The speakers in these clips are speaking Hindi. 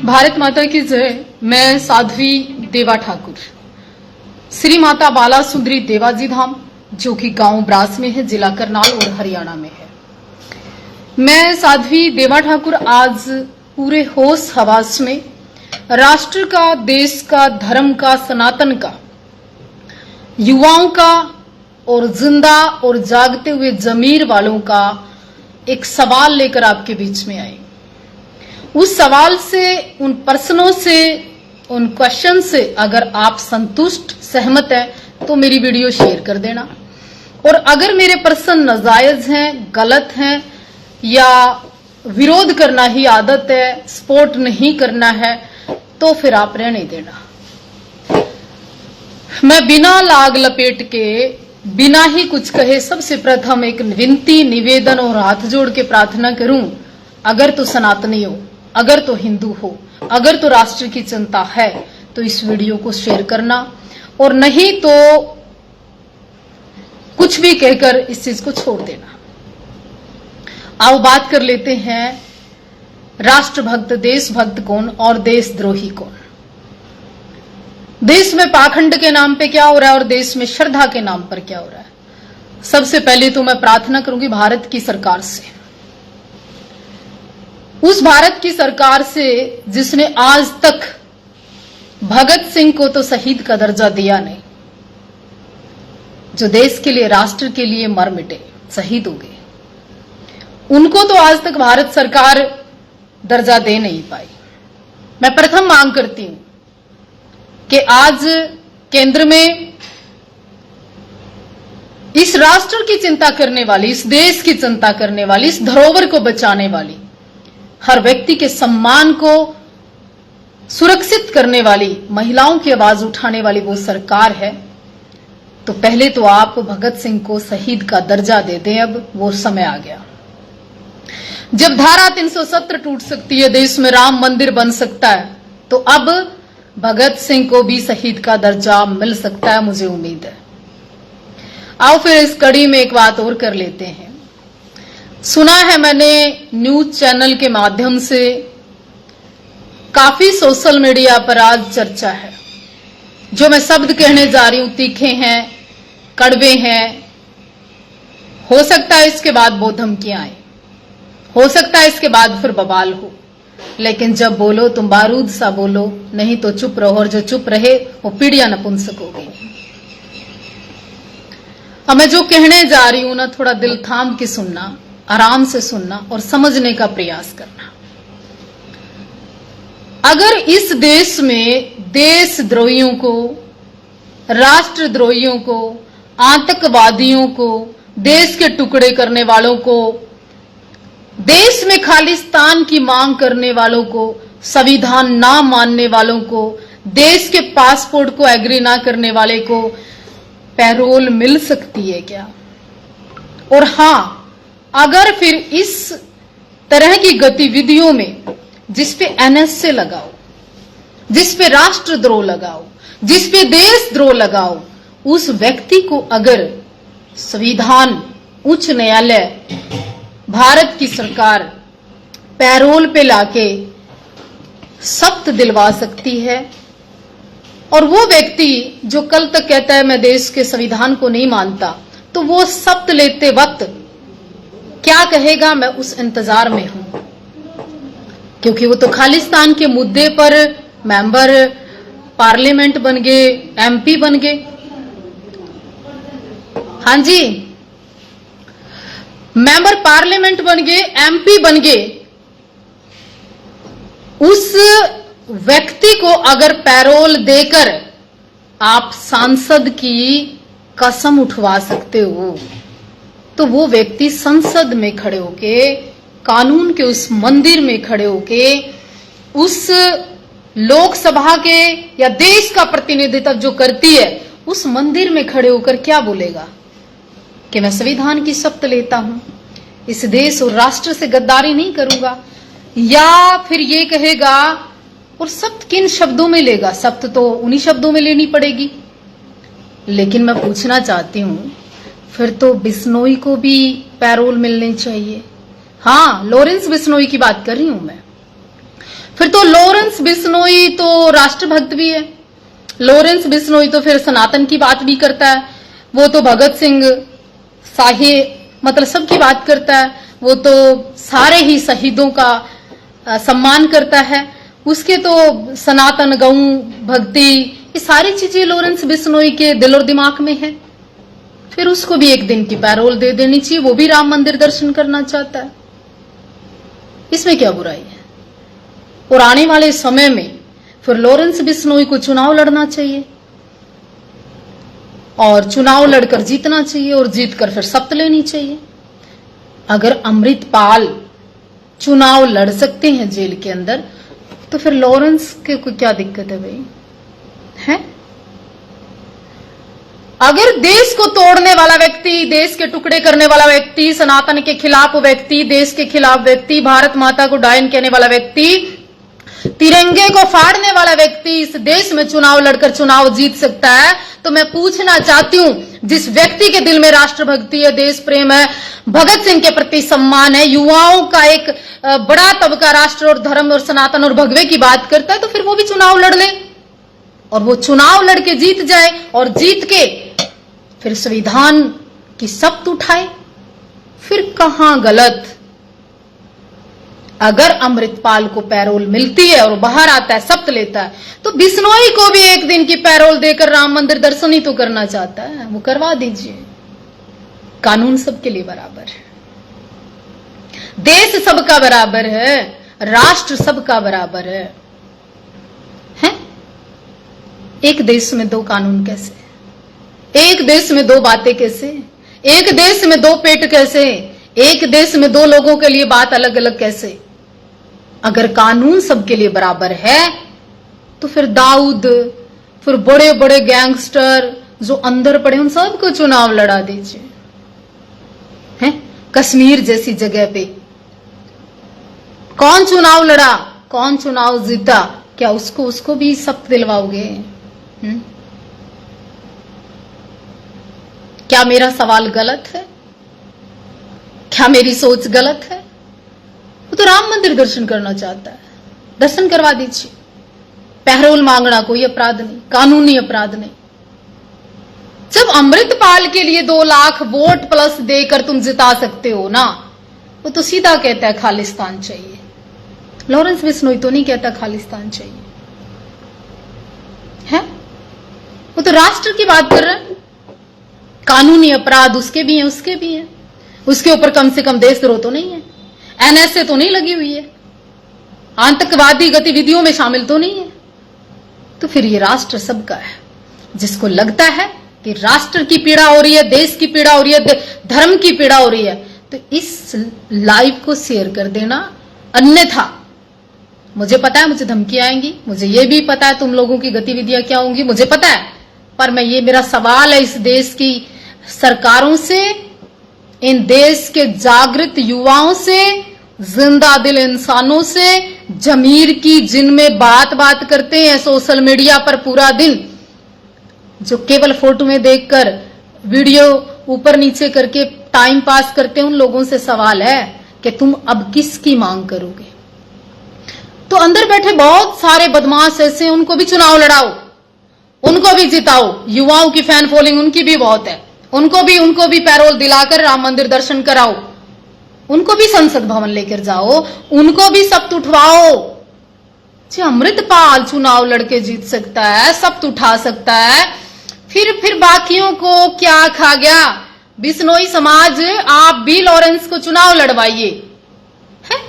भारत माता की जय। मैं साध्वी देवा ठाकुर, श्री माता बाला सुंदरी देवाजी धाम, जो कि गांव ब्रास में है, जिला करनाल और हरियाणा में है। मैं साध्वी देवा ठाकुर आज पूरे होश हवास में राष्ट्र का, देश का, धर्म का, सनातन का, युवाओं का और जिंदा और जागते हुए जमीर वालों का एक सवाल लेकर आपके बीच में आए। उस सवाल से, उन प्रश्नों से, उन क्वेश्चन से अगर आप संतुष्ट, सहमत हैं तो मेरी वीडियो शेयर कर देना। और अगर मेरे प्रश्न नाजायज हैं, गलत हैं या विरोध करना ही आदत है, सपोर्ट नहीं करना है, तो फिर आप रहने देना। मैं बिना लाग लपेट के, बिना ही कुछ कहे, सबसे प्रथम एक विनती, निवेदन और हाथ जोड़ के प्रार्थना करूं, अगर तो सनातनी हो, अगर तो हिंदू हो, अगर तो राष्ट्र की चिंता है तो इस वीडियो को शेयर करना, और नहीं तो कुछ भी कहकर इस चीज को छोड़ देना। आओ बात कर लेते हैं, राष्ट्रभक्त, देशभक्त कौन और देशद्रोही कौन। देश में पाखंड के नाम पे क्या हो रहा है और देश में श्रद्धा के नाम पर क्या हो रहा है। सबसे पहले तो मैं प्रार्थना करूंगी भारत की सरकार से, उस भारत की सरकार से जिसने आज तक भगत सिंह को तो शहीद का दर्जा दिया नहीं, जो देश के लिए, राष्ट्र के लिए मर मिटे, शहीद हो गए, उनको तो आज तक भारत सरकार दर्जा दे नहीं पाई। मैं प्रथम मांग करती हूं कि आज केंद्र में इस राष्ट्र की चिंता करने वाली, इस देश की चिंता करने वाली, इस धरोहर को बचाने वाली, हर व्यक्ति के सम्मान को सुरक्षित करने वाली, महिलाओं की आवाज उठाने वाली वो सरकार है, तो पहले तो आप भगत सिंह को शहीद का दर्जा दे दें। अब वो समय आ गया जब धारा 370 टूट सकती है, देश में राम मंदिर बन सकता है, तो अब भगत सिंह को भी शहीद का दर्जा मिल सकता है, मुझे उम्मीद है। आओ फिर इस कड़ी में एक बात और कर लेते हैं। सुना है मैंने न्यूज चैनल के माध्यम से, काफी सोशल मीडिया पर आज चर्चा है, जो मैं शब्द कहने जा रही हूं तीखे हैं, कड़वे हैं, हो सकता है इसके बाद वो धमकियां आए, हो सकता है इसके बाद फिर बवाल हो, लेकिन जब बोलो तुम बारूद सा बोलो, नहीं तो चुप रहो, और जो चुप रहे वो पीढ़ियां नपुंसक हो गई। अब मैं जो कहने जा रही हूं ना, थोड़ा दिल थाम के सुनना, आराम से सुनना और समझने का प्रयास करना। अगर इस देश में देशद्रोहियों को, राष्ट्रद्रोहियों को, आतंकवादियों को, देश के टुकड़े करने वालों को, देश में खालिस्तान की मांग करने वालों को, संविधान ना मानने वालों को, देश के पासपोर्ट को एग्री ना करने वाले को पैरोल मिल सकती है क्या? और हां, अगर फिर इस तरह की गतिविधियों में जिसपे एनएसए लगाओ, जिसपे राष्ट्रद्रोह लगाओ, जिसपे देशद्रोह लगाओ, उस व्यक्ति को अगर संविधान, उच्च न्यायालय, भारत की सरकार पैरोल पे लाके सख्त दिलवा सकती है, और वो व्यक्ति जो कल तक कहता है मैं देश के संविधान को नहीं मानता, तो वो शपथ लेते वक्त क्या कहेगा, मैं उस इंतजार में हूं, क्योंकि वो तो खालिस्तान के मुद्दे पर मेंबर पार्लियामेंट बन गए, एमपी बन गए। हां जी, मेंबर पार्लियामेंट बन गए, एमपी बन गए। उस व्यक्ति को अगर पैरोल देकर आप सांसद की कसम उठवा सकते हो, तो वो व्यक्ति संसद में खड़े होके, कानून के उस मंदिर में खड़े होके, उस लोकसभा के या देश का प्रतिनिधित्व जो करती है, उस मंदिर में खड़े होकर क्या बोलेगा कि मैं संविधान की शपथ लेता हूं, इस देश और राष्ट्र से गद्दारी नहीं करूंगा, या फिर ये कहेगा, और शपथ किन शब्दों में लेगा? शपथ तो उन्हीं शब्दों में लेनी पड़ेगी। लेकिन मैं पूछना चाहती हूं, फिर तो बिश्नोई को भी पैरोल मिलनी चाहिए। हाँ, लॉरेंस बिश्नोई की बात कर रही हूं मैं। फिर तो लॉरेंस बिश्नोई तो राष्ट्रभक्त भी है। लॉरेंस बिश्नोई तो फिर सनातन की बात भी करता है। वो तो भगत सिंह शाही मतलब सबकी बात करता है। वो तो सारे ही शहीदों का सम्मान करता है। उसके तो सनातन गौ भक्ति ये सारी चीजें लॉरेंस बिश्नोई के दिल और दिमाग में है। फिर उसको भी एक दिन की पैरोल दे देनी चाहिए। वो भी राम मंदिर दर्शन करना चाहता है, इसमें क्या बुराई है। और आने वाले समय में फिर लॉरेंस बिश्नोई को चुनाव लड़ना चाहिए और चुनाव लड़कर जीतना चाहिए और जीतकर फिर शपथ लेनी चाहिए। अगर अमृतपाल चुनाव लड़ सकते हैं जेल के अंदर, तो फिर लॉरेंस के को क्या दिक्कत है भाई, है? अगर देश को तोड़ने वाला व्यक्ति, देश के टुकड़े करने वाला व्यक्ति, सनातन के खिलाफ व्यक्ति, देश के खिलाफ व्यक्ति, भारत माता को डायन कहने वाला व्यक्ति, तिरंगे को फाड़ने वाला व्यक्ति इस देश में चुनाव लड़कर चुनाव जीत सकता है, तो मैं पूछना चाहती हूं, जिस व्यक्ति के दिल में राष्ट्रभक्ति है, देश प्रेम है, भगत सिंह के प्रति सम्मान है, युवाओं का एक बड़ा तबका राष्ट्र और धर्म और सनातन और भगवे की बात करता है, तो फिर वो भी चुनाव लड़ ले और वो चुनाव लड़के जीत जाए और जीत के फिर संविधान की शपथ उठाए। फिर कहां गलत? अगर अमृतपाल को पैरोल मिलती है और बाहर आता है, शपथ लेता है, तो बिश्नोई को भी एक दिन की पैरोल देकर राम मंदिर दर्शन ही तो करना चाहता है, वो करवा दीजिए। कानून सबके लिए बराबर है, देश सबका बराबर है, राष्ट्र सबका बराबर है? एक देश में दो कानून कैसे? एक देश में दो बातें कैसे? एक देश में दो पेट कैसे? एक देश में दो लोगों के लिए बात अलग अलग कैसे? अगर कानून सबके लिए बराबर है, तो फिर दाऊद, फिर बड़े बड़े गैंगस्टर जो अंदर पड़े, उन सबको चुनाव लड़ा दीजिए। हैं? कश्मीर जैसी जगह पे कौन चुनाव लड़ा, कौन चुनाव जीता? क्या उसको भी शपथ दिलवाओगे? क्या मेरा सवाल गलत है? क्या मेरी सोच गलत है? वो तो राम मंदिर दर्शन करना चाहता है, दर्शन करवा दीजिए। पैरोल मांगना कोई अपराध नहीं, कानूनी अपराध नहीं। जब अमृतपाल के लिए 2 लाख वोट प्लस देकर तुम जिता सकते हो ना, वो तो सीधा कहता है खालिस्तान चाहिए। लॉरेंस बिश्नोई तो नहीं कहता खालिस्तान चाहिए, है? वो तो राष्ट्र की बात कर रहा है। कानूनी अपराध उसके भी हैं, उसके भी हैं। उसके ऊपर कम से कम देशद्रोह तो नहीं है, एनएसए तो नहीं लगी हुई है, आतंकवादी गतिविधियों में शामिल तो नहीं है। तो फिर ये राष्ट्र सबका है। जिसको लगता है कि राष्ट्र की पीड़ा हो रही है, देश की पीड़ा हो रही है, धर्म की पीड़ा हो रही है, तो इस लाइव को शेयर कर देना। अन्यथा मुझे पता है मुझे धमकी आएंगी, मुझे ये भी पता है तुम लोगों की गतिविधियां क्या होंगी, मुझे पता है। पर मैं ये मेरा सवाल है इस देश की सरकारों से, इन देश के जागृत युवाओं से, जिंदा दिल इंसानों से, जमीर की जिनमें बात करते हैं सोशल मीडिया पर पूरा दिन, जो केवल फोटो में देखकर वीडियो ऊपर नीचे करके टाइम पास करते हैं, उन लोगों से सवाल है कि तुम अब किसकी मांग करोगे? तो अंदर बैठे बहुत सारे बदमाश ऐसे, उनको भी चुनाव लड़ाओ, उनको भी जिताओ। युवाओं की फैन फॉलोइंग उनकी भी बहुत है, उनको भी पैरोल दिलाकर राम मंदिर दर्शन कराओ, उनको भी संसद भवन लेकर जाओ, उनको भी शपथ उठवाओ। जी अमृतपाल चुनाव लड़के जीत सकता है, शपथ उठा सकता है, फिर बाकियों को क्या खा गया? बिश्नोई समाज, आप भी लॉरेंस को चुनाव लड़वाइए। है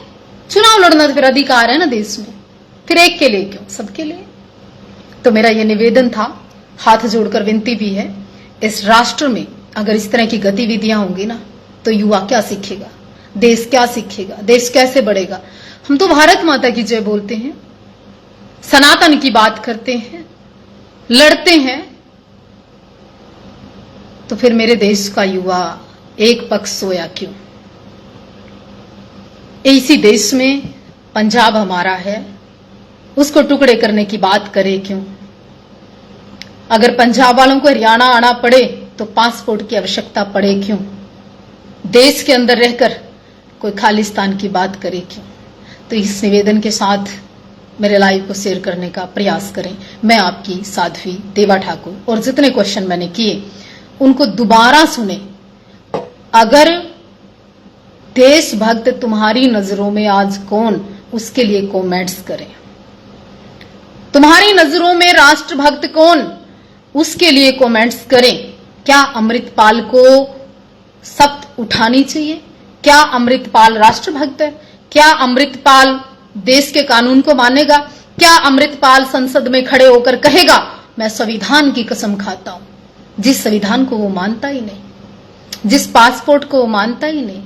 चुनाव लड़ना तो फिर अधिकार है ना देश में, फिर एक के लिए क्यों, सबके लिए। तो मेरा यह निवेदन था, हाथ जोड़कर विनती भी है, इस राष्ट्र में अगर इस तरह की गतिविधियां होंगी ना, तो युवा क्या सीखेगा, देश क्या सीखेगा, देश कैसे बढ़ेगा? हम तो भारत माता की जय बोलते हैं, सनातन की बात करते हैं, लड़ते हैं, तो फिर मेरे देश का युवा एक पक्ष सोया क्यों? इसी देश में पंजाब हमारा है, उसको टुकड़े करने की बात करे क्यों? अगर पंजाब वालों को हरियाणा आना पड़े तो पासपोर्ट की आवश्यकता पड़े क्यों? देश के अंदर रहकर कोई खालिस्तान की बात करे क्यों? तो इस निवेदन के साथ मेरे लाइव को शेयर करने का प्रयास करें। मैं आपकी साध्वी देवा ठाकुर, और जितने क्वेश्चन मैंने किए उनको दोबारा सुने। अगर देशभक्त तुम्हारी नजरों में आज कौन, उसके लिए कमेंट्स करें। तुम्हारी नजरों में राष्ट्रभक्त कौन, उसके लिए कमेंट्स करें। क्या अमृतपाल को सख्त उठानी चाहिए? क्या अमृतपाल राष्ट्रभक्त है? क्या अमृतपाल देश के कानून को मानेगा? क्या अमृतपाल संसद में खड़े होकर कहेगा मैं संविधान की कसम खाता हूं, जिस संविधान को वो मानता ही नहीं, जिस पासपोर्ट को वो मानता ही नहीं?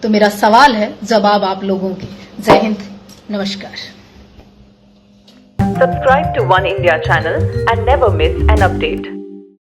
तो मेरा सवाल है, जवाब आप लोगों के। जय हिंद, नमस्कार। Subscribe to One India channel and never miss an update.